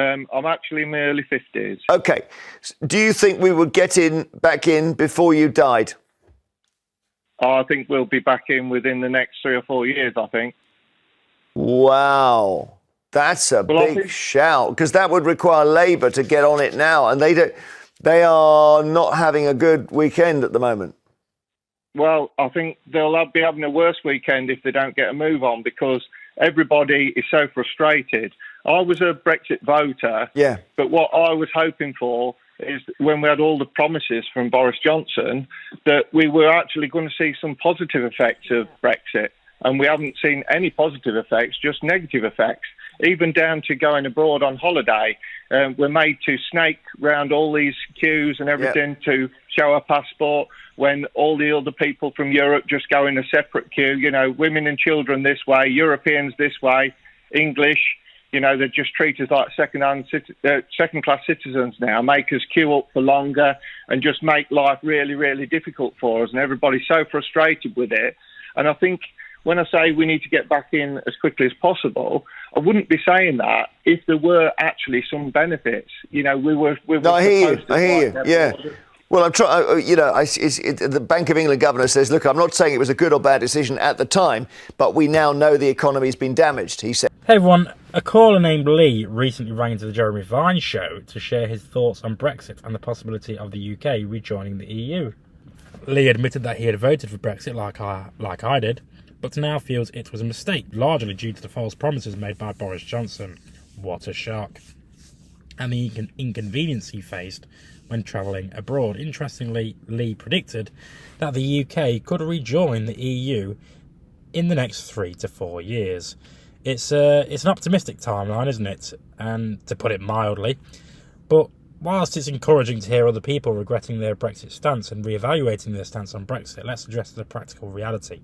I'm actually in my early 50s. Okay. Do you think we would get back in before you died? I think we'll be back in within the next 3 or 4 years, I think. Wow. That's a big shout, because that would require Labour to get on it now, and they are not having a good weekend at the moment. Well, I think they'll be having a worse weekend if they don't get a move on, because everybody is so frustrated. I was a Brexit voter, yeah, but what I was hoping for is when we had all the promises from Boris Johnson that we were actually going to see some positive effects of Brexit. And we haven't seen any positive effects, just negative effects, even down to going abroad on holiday. We're made to snake round all these queues and everything to show our passport, when all the other people from Europe just go in a separate queue. You know, women and children this way, Europeans this way, English. You know, they just treat us like second-class citizens now, make us queue up for longer and just make life really, really difficult for us. And everybody's so frustrated with it. And I think when I say we need to get back in as quickly as possible, I wouldn't be saying that if there were actually some benefits. You know, we were no, I hear you. Yeah. Well, I'm trying. You know, the Bank of England governor says, "Look, I'm not saying it was a good or bad decision at the time, but we now know the economy's been damaged." He said. Hey everyone, a caller named Lee recently rang into the Jeremy Vine show to share his thoughts on Brexit and the possibility of the UK rejoining the EU. Lee admitted that he had voted for Brexit like I did, but now feels it was a mistake, largely due to the false promises made by Boris Johnson. What a shock. And the inconvenience he faced when travelling abroad. Interestingly, Lee predicted that the UK could rejoin the EU in the next 3 to 4 years. It's an optimistic timeline, isn't it? And to put it mildly. But whilst it's encouraging to hear other people regretting their Brexit stance and reevaluating their stance on Brexit, let's address the practical reality.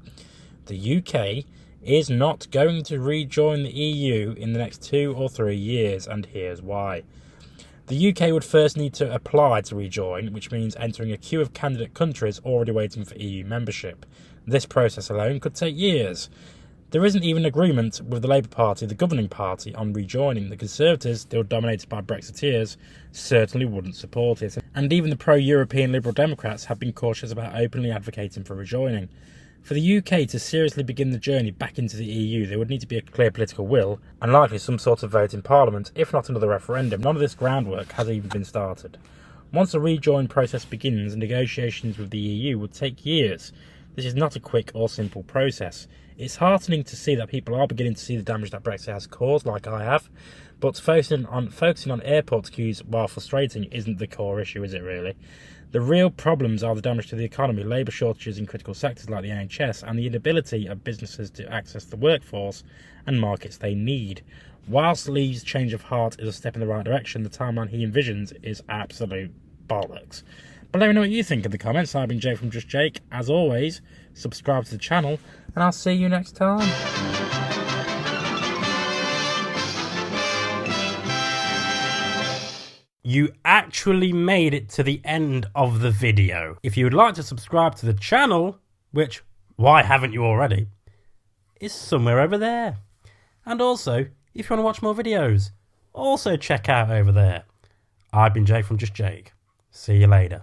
The UK is not going to rejoin the EU in the next 2 or 3 years, and here's why. The UK would first need to apply to rejoin, which means entering a queue of candidate countries already waiting for EU membership. This process alone could take years. There isn't even agreement with the Labour Party, the governing party, on rejoining. The Conservatives, still dominated by Brexiteers, certainly wouldn't support it. And even the pro-European Liberal Democrats have been cautious about openly advocating for rejoining. For the UK to seriously begin the journey back into the EU, there would need to be a clear political will, and likely some sort of vote in Parliament, if not another referendum. None of this groundwork has even been started. Once the rejoin process begins, negotiations with the EU would take years. This is not a quick or simple process. It's heartening to see that people are beginning to see the damage that Brexit has caused, like I have, but focusing on airport queues while frustrating isn't the core issue, is it really? The real problems are the damage to the economy, labour shortages in critical sectors like the NHS, and the inability of businesses to access the workforce and markets they need. Whilst Lee's change of heart is a step in the right direction, the timeline he envisions is absolute bollocks. But let me know what you think in the comments. I've been Jake from Just Jake. As always, subscribe to the channel, and I'll see you next time. You actually made it to the end of the video. If you would like to subscribe to the channel, which, why haven't you already, is somewhere over there. And also, if you want to watch more videos, also check out over there. I've been Jake from Just Jake. See you later.